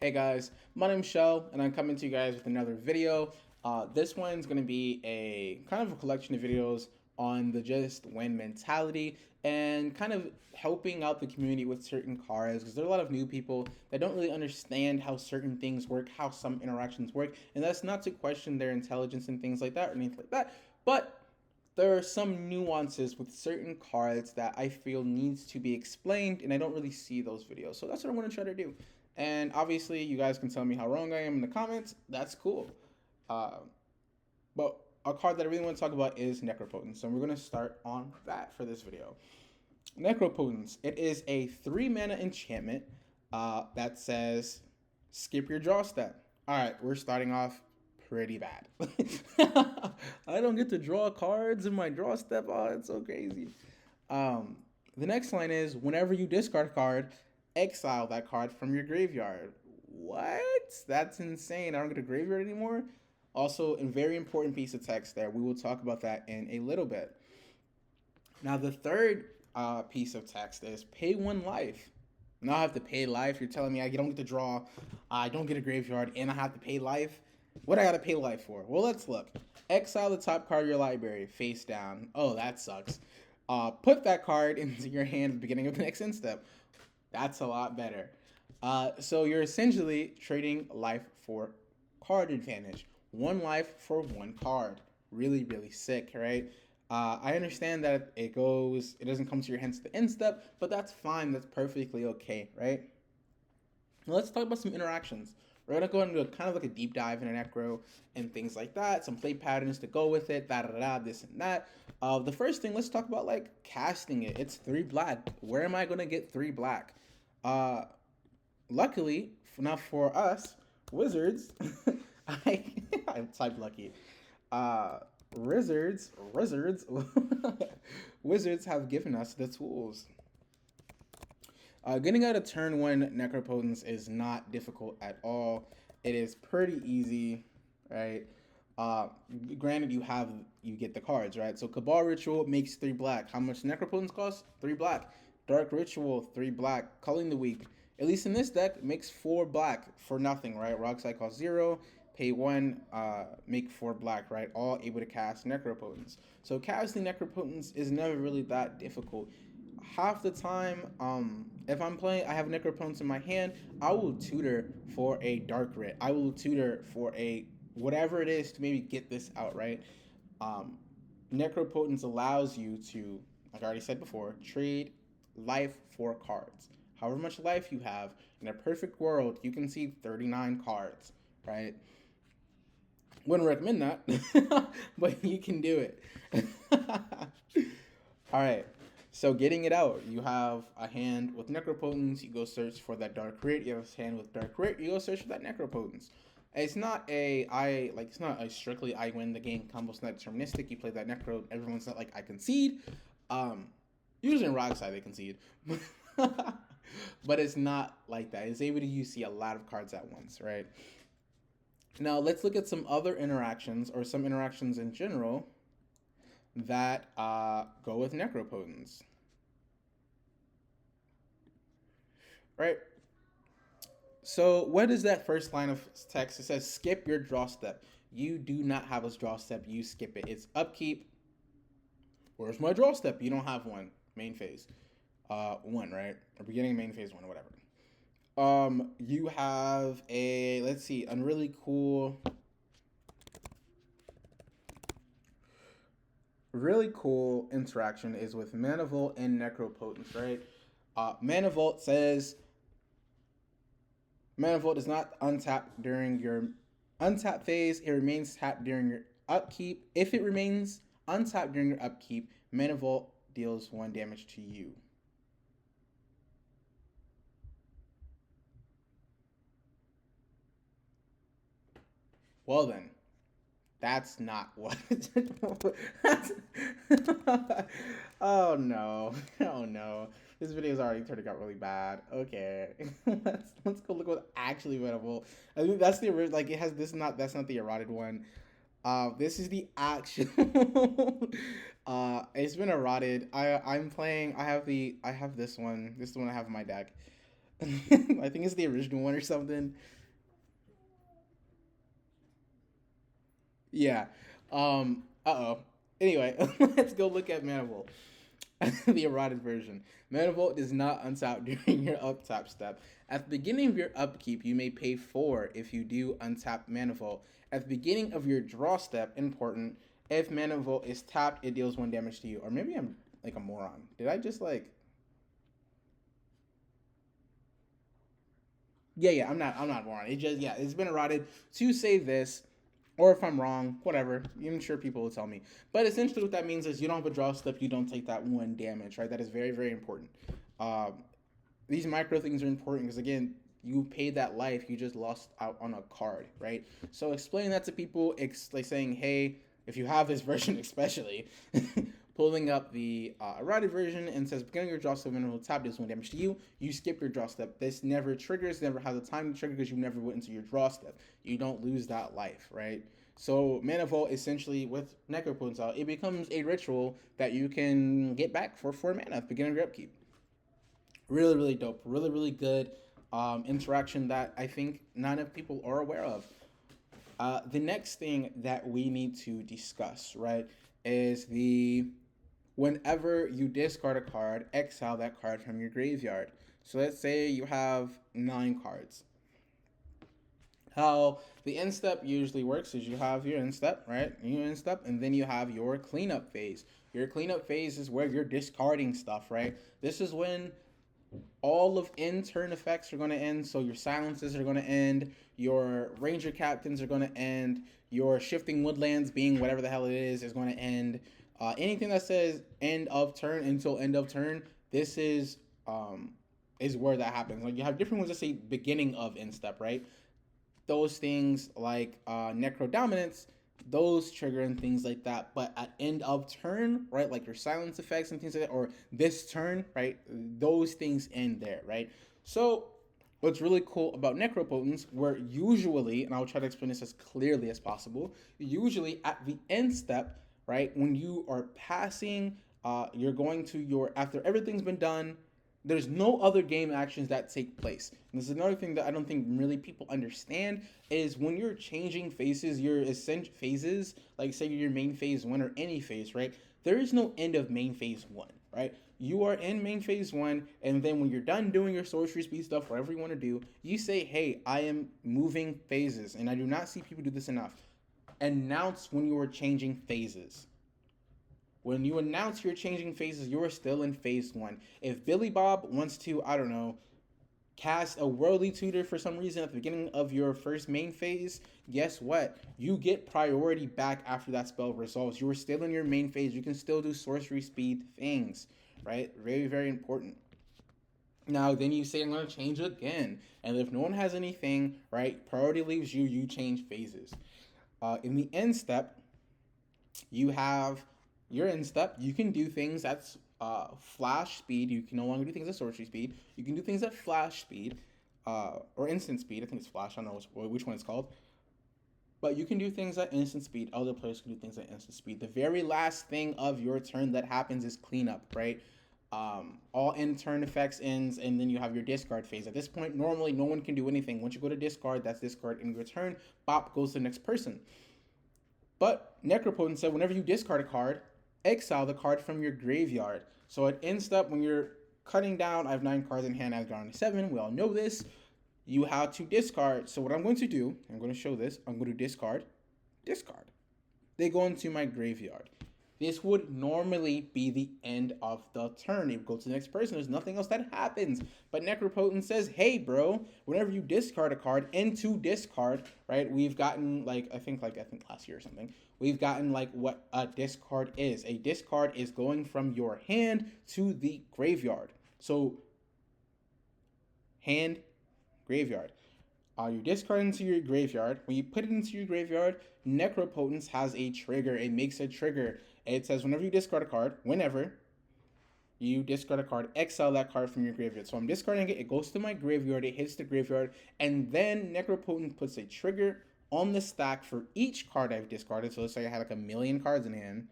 Hey guys, my name's Shell, and I'm coming to you guys with another video. This one's going to be a kind of a collection of videos on the just win mentality and kind of helping out the community with certain cards because there are a lot of new people that don't really understand how certain things work, how some interactions work, and that's not to question their intelligence and things like that or anything like that, but there are some nuances with certain cards that I feel needs to be explained, and I don't really see those videos. So that's what I'm going to try to do. And obviously, you guys can tell me how wrong I am in the comments. That's cool. Uh, but a card that I really want to talk about is Necropotence. So we're going to start on that for this video. Necropotence. It is a 3 mana enchantment that says skip your draw step. All right, we're starting off pretty bad. I don't get to draw cards in my draw step. Oh, it's so crazy. Um, the next line is whenever you discard a card, exile that card from your graveyard. What? That's insane. I don't get a graveyard anymore. Also, a very important piece of text there. We will talk about that in a little bit. Now, the third piece of text is pay one life. Now I have to pay life. You're telling me I don't get to draw, I don't get a graveyard, and I have to pay life? What I gotta pay life for? Well, let's look. Exile the top card of your library, face down. Oh, that sucks. Put that card into your hand at the beginning of the next end step. That's a lot better. So you're essentially trading life for card advantage. One life for one card. Really, really sick, right? I understand that it doesn't come to your hands at the end step, but that's fine. That's perfectly okay, right? Now let's talk about some interactions. We're gonna go into kind of like a deep dive in an Necro and things like that. Some play patterns to go with it, da da da, this and that. The first thing, let's talk about like casting it. It's 3 black. Where am I gonna get 3 black? Uh, Luckily, not for us wizards, I I typed lucky. Uh, wizards, wizards have given us the tools. Getting out of turn one Necropotence is not difficult at all. It is pretty easy, right? Uh, Granted, you get the cards, right? So Cabal Ritual makes 3 black. How much Necropotence costs? 3 black. Dark Ritual, 3 black. Culling the Weak, at least in this deck, makes 4 black for nothing, right? Rock Slide costs 0. Pay 1, make 4 black, right? All able to cast Necropotence. So casting Necropotence is never really that difficult. Half the time, if I'm playing, I have Necropotence in my hand, I will tutor for a Dark Rit. I will tutor for a whatever it is to maybe get this out, right? Um, Necropotence allows you to, like I already said before, trade life for cards. However much life you have, in a perfect world, you can see 39 cards, right? Wouldn't recommend that, but you can do it. All right. So getting it out, you have a hand with Necropotence. You go search for that Dark Rit. You have a hand with Dark Rit. You go search for that Necropotence. It's not a strictly I win the game combo's not deterministic. You play that Necro, everyone's not like I concede. Um, Usually in Rockside they concede, but it's not like that. It's able to see a lot of cards at once, right? Now let's look at some other interactions or some interactions in general that go with Necropotence. Right? So what is that first line of text? It says skip your draw step. You do not have a draw step. You skip it. It's upkeep. Where's my draw step? You don't have one. Main phase. One, right? Or beginning main phase 1 or whatever. You have a, let's see, a really cool interaction is with Mana Vault and Necropotence, right? Mana Vault says Mana Vault does not untap during your untap phase. It remains tapped during your upkeep. If it remains untapped during your upkeep, Mana Vault deals 1 damage to you. Well then, that's not what. Oh no! Oh no! This video's already turning out really bad. Okay, let's go look what actually winnable. I think that's the original. Like it has this. Not that's not the eroded one. This is the actual. It's been eroded. I'm playing. I have this one. This is the one I have in my deck. I think it's the original one or something. Yeah. Uh oh. Anyway, let's go look at Manifold. The eroded version. Manifold does not untap during your uptap step. At the beginning of your upkeep, you may pay 4 if you do untap Manifold. At the beginning of your draw step, important, if Manifold is tapped, it deals 1 damage to you. Or maybe I'm like a moron. Did I just like. Yeah, I'm not a moron. It just, yeah, it's been eroded to save this. Or if I'm wrong, whatever. I'm sure people will tell me. But essentially, what that means is you don't have a draw step, you don't take that 1 damage, right? That is very, very important. Um, these micro things are important because, again, you paid that life, you just lost out on a card, right? So explain that to people, like saying, hey, if you have this version, especially, pulling up the eroded version and says beginning your draw step and will tap this 1 damage to you. You skip your draw step. This never triggers, never has a time to trigger because you never went into your draw step. You don't lose that life, right? So Manifold essentially with Necropotence out, it becomes a ritual that you can get back for 4 mana at the beginning of your upkeep. Really, really dope. Really, really good interaction that I think not enough people are aware of. The next thing that we need to discuss, right, is the whenever you discard a card, exile that card from your graveyard. So let's say you have 9 cards. How the end step usually works is you have your end step, right? Your end step, and then you have your cleanup phase. Your cleanup phase is where you're discarding stuff, right? This is when all of end turn effects are going to end. So your silences are going to end. Your ranger captains are going to end. Your shifting woodlands, being whatever the hell it is going to end. Anything that says end of turn until end of turn, this is where that happens. Like you have different ones that say beginning of end step, right? Those things like necro dominance, those trigger and things like that. But at end of turn, right, like your silence effects and things like that, or this turn, right, those things end there, right? So what's really cool about Necropotence, where usually, and I'll try to explain this as clearly as possible, usually at the end step, right, when you are passing, you're going to your, after everything's been done, there's no other game actions that take place. And this is another thing that I don't think really people understand is when you're changing phases, your essential phases, like say your main phase 1 or any phase, right? There is no end of main phase 1, right? You are in main phase 1, and then when you're done doing your sorcery speed stuff, whatever you want to do, you say, hey, I am moving phases. And I do not see people do this enough. Announce when you are changing phases. When you announce you're changing phases, you're still in phase 1. If Billy Bob wants to, I don't know, cast a worldly tutor for some reason at the beginning of your first main phase, guess what? You get priority back after that spell resolves. You are still in your main phase. You can still do sorcery speed things, right? Very, very important. Now, then you say, I'm going to change again. And if no one has anything, right, priority leaves you, you change phases. In the end step, you have your end step. You can do things that's flash speed. You can no longer do things at sorcery speed. You can do things at flash speed or instant speed. I think it's flash. I don't know which one it's called. But you can do things at instant speed. Other players can do things at instant speed. The very last thing of your turn that happens is cleanup, right? All end turn effects ends, and then you have your discard phase. At this point, normally no one can do anything. Once you go to discard, that's discard in your turn. Bop goes to the next person. But Necropotence said whenever you discard a card, exile the card from your graveyard. So at end step, when you're cutting down, I have 9 cards in hand, I've drawn 7. We all know this. You have to discard. So what I'm going to do, I'm going to show this. I'm going to discard, discard. They go into my graveyard. This would normally be the end of the turn. It would go to the next person. There's nothing else that happens. But Necropotence says, hey, bro, whenever you discard a card into discard, right? We've gotten I think last year or something. We've gotten like what a discard is. A discard is going from your hand to the graveyard. So hand, graveyard. You discard into your graveyard. When you put it into your graveyard, Necropotence has a trigger. It makes a trigger. It says whenever you discard a card, whenever you discard a card, exile that card from your graveyard. So I'm discarding it. It goes to my graveyard. It hits the graveyard. And then Necropotence puts a trigger on the stack for each card I've discarded. So let's say I had like 1,000,000 cards in hand.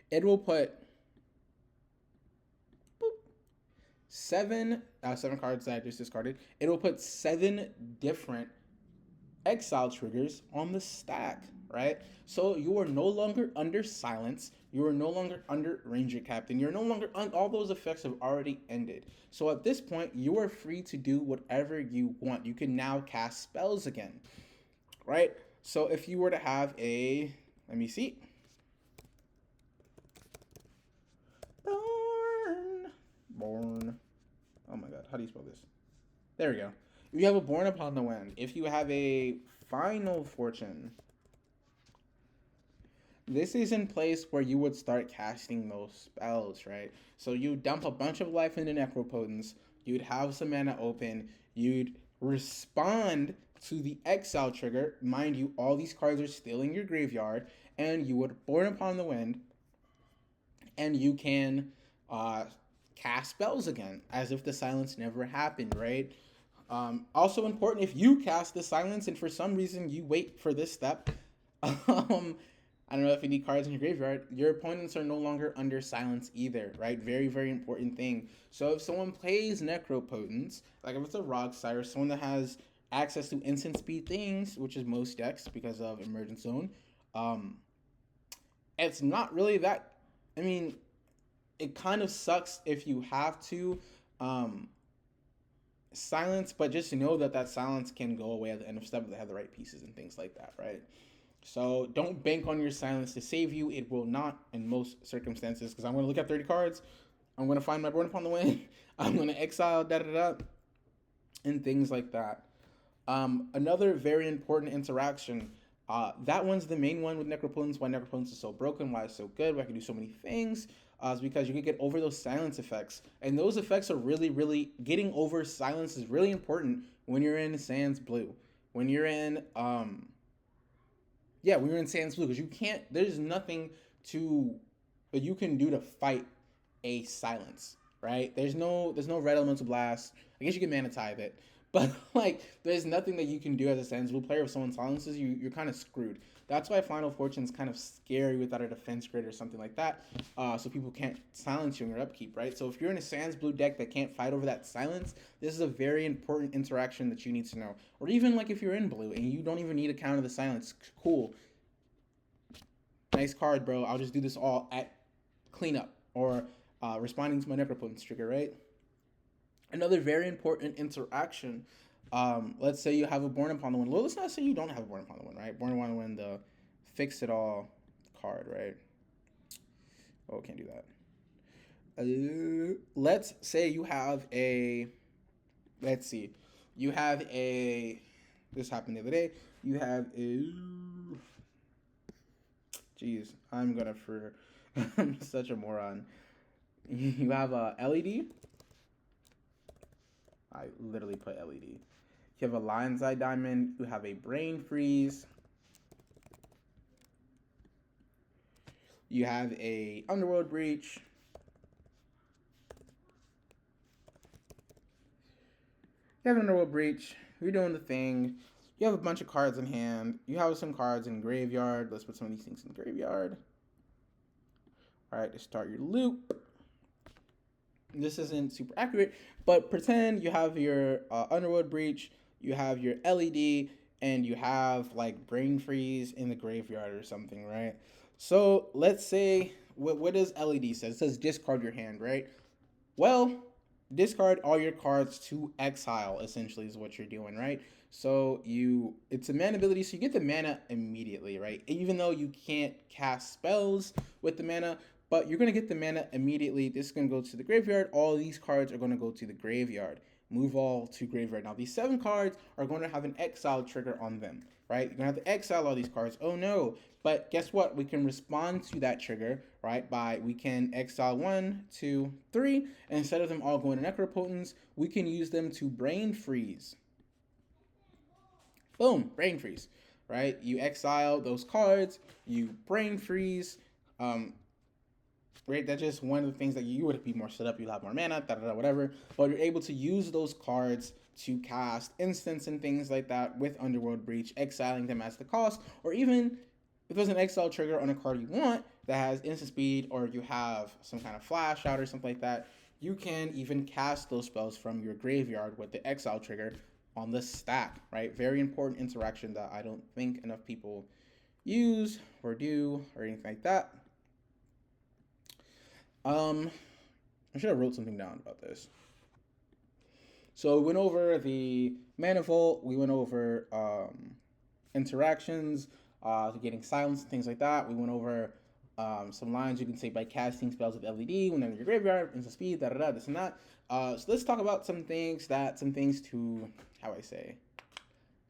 It will put seven cards that I just discarded. It'll put 7 different exile triggers on the stack, right? So you are no longer under silence. You are no longer under Ranger Captain. You're no longer all those effects have already ended. So at this point, you are free to do whatever you want. You can now cast spells again, right? So if you were to have a, let me see. Born. Oh my god, how do you spell this? There we go. If you have a Born Upon the Wind, if you have a Final Fortune, this is in place where you would start casting those spells, right? So you dump a bunch of life into Necropotence, you'd have some mana open, you'd respond to the exile trigger. Mind you, all these cards are still in your graveyard, and you would Born Upon the Wind, and you can cast spells again, as if the silence never happened, right? Also important, if you cast the silence and for some reason you wait for this step, I don't know if you need cards in your graveyard, your opponents are no longer under silence either, right? Very, very important thing. So if someone plays Necropotence, like if it's a Rocksire, someone that has access to instant speed things, which is most decks because of Emergent Zone, it's not really that, I mean, it kind of sucks if you have to silence, but just know that that silence can go away at the end of step if they have the right pieces and things like that, right? So don't bank on your silence to save you. It will not in most circumstances, because I'm going to look at 30 cards. I'm going to find my Born Upon the Wind. I'm going to exile, da-da-da, and things like that. Another very important interaction. That one's the main one with Necropotence. Why Necropotence is so broken, why it's so good, why I can do so many things. Is because you can get over those silence effects. And those effects are really, really, getting over silence is really important when you're in Sans Blue. When you're in, when you're in Sans Blue, because you can't, there's nothing that you can do to fight a silence, right? There's no red elemental blast. I guess you can mana tithe it, but like there's nothing that you can do as a Sans Blue player. If someone silences you, you're kind of screwed. That's why Final Fortune's kind of scary without a defense grid or something like that, so people can't silence you in your upkeep, right? So if you're in a Sans Blue deck that can't fight over that silence, this is a very important interaction that you need to know. Or even like if you're in blue and you don't even need a counter the silence, cool. Nice card, bro. I'll just do this all at cleanup or responding to my Necropotence trigger, right? Another very important interaction. Let's say you have a Born Upon the Wind. Well, let's not say you don't have a Born Upon the Wind, right? Born Upon the Wind, the fix it all card, right? Oh, can't do that. Let's say you have a. Let's see. You have a. This happened the other day. You have a. Jeez, I'm such a moron. You have a LED. I literally put LED. You have a Lion's Eye Diamond. You have a Brain Freeze. You have a Underworld Breach. You have an Underworld Breach. You're doing the thing. You have a bunch of cards in hand. You have some cards in graveyard. Let's put some of these things in the graveyard. All right, to start your loop. This isn't super accurate, but pretend you have your Underworld Breach, you have your LED, and you have like Brain Freeze in the graveyard or something, right? So let's say, what does LED say? It says discard your hand, right? Well, discard all your cards to exile, essentially, is what you're doing, right? So it's a mana ability, so you get the mana immediately, right? Even though you can't cast spells with the mana, but you're going to get the mana immediately. This is going to go to the graveyard. All these cards are going to go to the graveyard. Move all to graveyard. Now, these 7 cards are going to have an exile trigger on them, right? You're going to have to exile all these cards. Oh, no. But guess what? We can respond to that trigger, right? We can exile 1, 2, 3. And instead of them all going to Necropotence, we can use them to Brain Freeze. Boom, Brain Freeze, right? You exile those cards, you Brain Freeze, right? That's just one of the things that you would be more set up, you'll have more mana, whatever. But you're able to use those cards to cast instants and things like that with Underworld Breach, exiling them as the cost, or even if there's an exile trigger on a card you want that has instant speed, or you have some kind of flash out or something like that, you can even cast those spells from your graveyard with the exile trigger on the stack, right? Very important interaction that I don't think enough people use or do or anything like that. I should have wrote something down about this. So we went over the mana vault, we went over interactions, getting silence and things like that. We went over some lines you can say by casting spells with LED when they're in your graveyard, instant speed, this and that. So let's talk about some things to, how I say,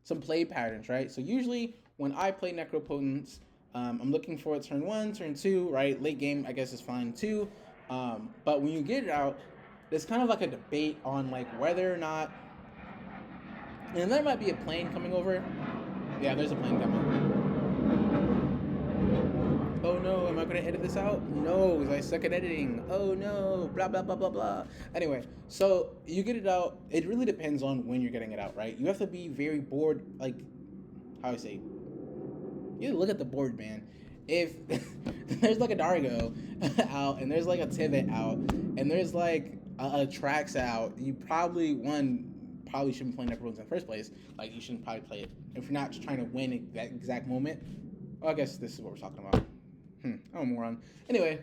some play patterns, right? So usually when I play Necropotence, I'm looking for turn 1, turn 2, right? Late game, I guess, is fine too. But when you get it out, there's kind of like a debate on like whether or not, and there might be a plane coming over. Yeah, there's a plane coming. Oh no, am I gonna edit this out? No, because I suck at editing. Oh no, blah blah blah blah blah. Anyway, so you get it out. It really depends on when you're getting it out, right? You have to be very bored, like, how I say, you look at the board, man. If there's like a Dargo out and there's like a Tivit out and there's like a Trax out, you probably shouldn't play Necropotence in the first place. Like, you shouldn't probably play it if you're not just trying to win at that exact moment. Well, I guess this is what we're talking about. I'm a moron. Anyway,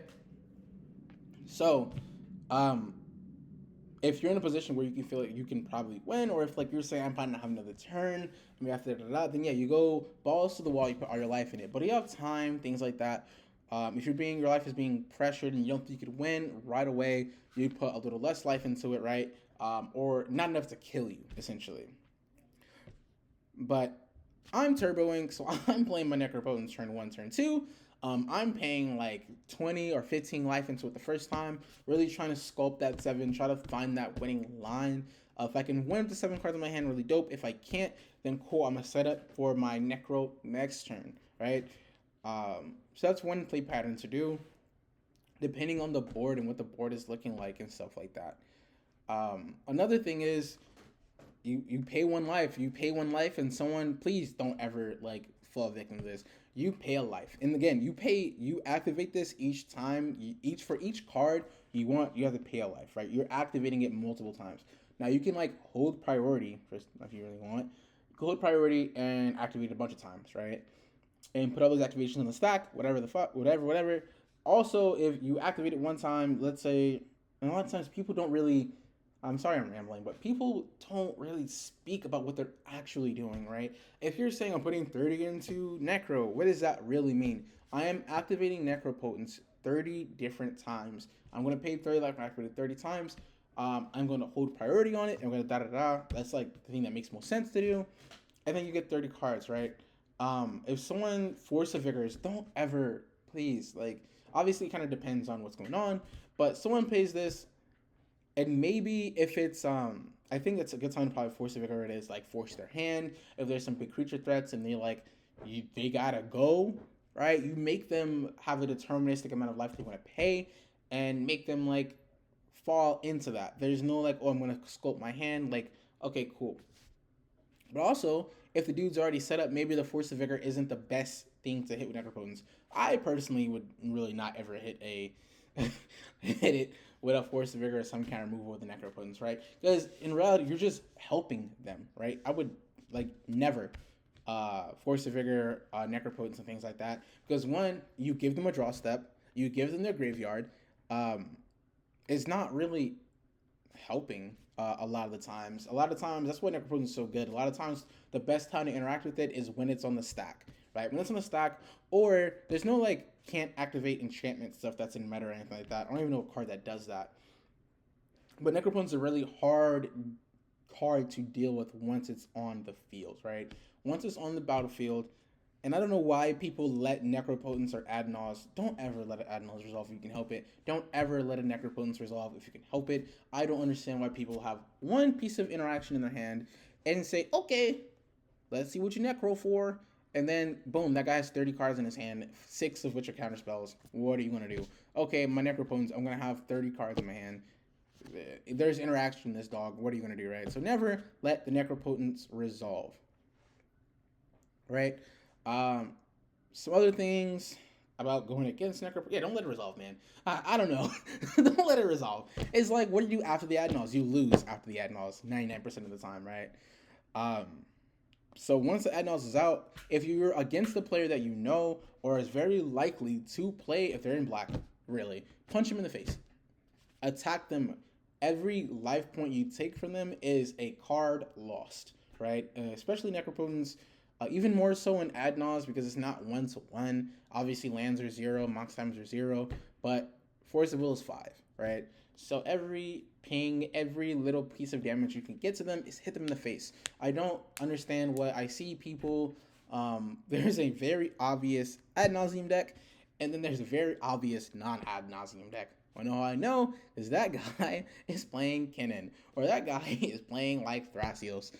so if you're in a position where you can feel like you can probably win, or if like you're saying I'm probably not having another turn, and we have to then yeah, you go balls to the wall. You put all your life in it, but you have time, things like that. If your life is being pressured and you don't think you could win right away, you put a little less life into it, right? Or not enough to kill you, essentially. But I'm turboing, so I'm playing my Necropotence turn 1, turn 2. I'm paying like 20 or 15 life into it the first time, really trying to sculpt that 7, try to find that winning line. If I can win with the 7 cards in my hand, really dope. If I can't, then cool, I'm going to set up for my Necro next turn, right? So that's one play pattern to do, depending on the board and what the board is looking like and stuff like that. Another thing is, you pay 1 life. You pay 1 life, and someone, please don't ever like fall victim to this. You pay a life, and again, you activate this each time. For each card you have to pay a life, right? You're activating it multiple times. Now you can like hold priority first if you really want. You can hold priority and activate it a bunch of times, right? And put all those activations on the stack, whatever. Also, if you activate it one time, let's say, and a lot of times people don't really, I'm sorry I'm rambling, but people don't really speak about what they're actually doing, right? If you're saying I'm putting 30 into Necro, what does that really mean? I am activating Necropotence 30 different times. I'm going to pay 30 life and activate it 30 times. I'm going to hold priority on it. I'm going to da-da-da. That's like the thing that makes most sense to do. And then you get 30 cards, right? If someone Force of Vigors, don't ever, please, like, obviously it kind of depends on what's going on, but someone plays this, and maybe if it's, I think it's a good time to probably Force of Vigor. It is like force their hand. If there's some big creature threats and they gotta go, right? You make them have a deterministic amount of life they want to pay, and make them like fall into that. There's no like, oh, I'm gonna sculpt my hand. Like, okay, cool. But also, if the dude's already set up, maybe the Force of Vigor isn't the best thing to hit with Necropotence. I personally would really not ever hit it with a Force of Vigor or some kind of removal with the Necropotence, right? Because in reality, you're just helping them, right? I would like never Force of Vigor, Necropotence, and things like that. Because one, you give them a draw step, you give them their graveyard. It's not really helping a lot of the times. A lot of times, that's why Necropotence is so good. A lot of times, the best time to interact with it is when it's on the stack, right? When it's on the stack, or there's no like can't activate enchantment stuff that's in meta or anything like that. I don't even know a card that does that. But Necropotence is a really hard card to deal with once it's on the field, right? Once it's on the battlefield, and I don't know why people let Necropotence or Adnals. Don't ever let an Adnals resolve if you can help it. Don't ever let a Necropotence resolve if you can help it. I don't understand why people have one piece of interaction in their hand and say, okay, let's see what you Necro for. And then, boom, that guy has 30 cards in his hand, 6 of which are counter spells. What are you going to do? Okay, my Necropotence, I'm going to have 30 cards in my hand. There's interaction in this dog. What are you going to do, right? So never let the Necropotence resolve, right? Some other things about going against Necropotence. Yeah, don't let it resolve, man. I don't know. Don't let it resolve. It's like, what do you do after the Adnals? You lose after the Adnals 99% of the time, right? Um, so once the Adnals is out, if you're against the player that you know or is very likely to play, if they're in black, really, punch them in the face. Attack them. Every life point you take from them is a card lost, right? Especially Necropotence, even more so in Adnals because it's not 1-to-1. Obviously, lands are 0, mox times are 0, but Force of Will is 5, right? So every ping, every little piece of damage you can get to them is hit them in the face. I don't understand what I see people. There's a very obvious ad nauseum deck, and then there's a very obvious non-ad nauseum deck. I know how I know is that guy is playing Kennen, or that guy is playing like Thrasios,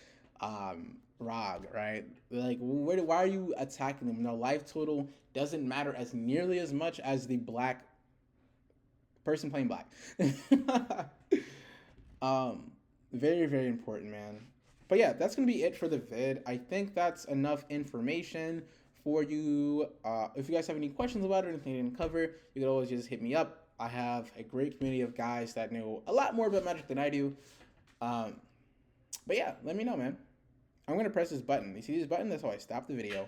Rog, right? Like, why are you attacking them? No, life total doesn't matter as nearly as much as the black person playing black. um, very, very important, man. But yeah, that's gonna be it for the vid. I think that's enough information for you. If you guys have any questions about it or anything I didn't cover, you can always just hit me up. I have a great community of guys that know a lot more about Magic than I do. But yeah, let me know, man. I'm gonna press this button. You see this button? That's how I stop the video.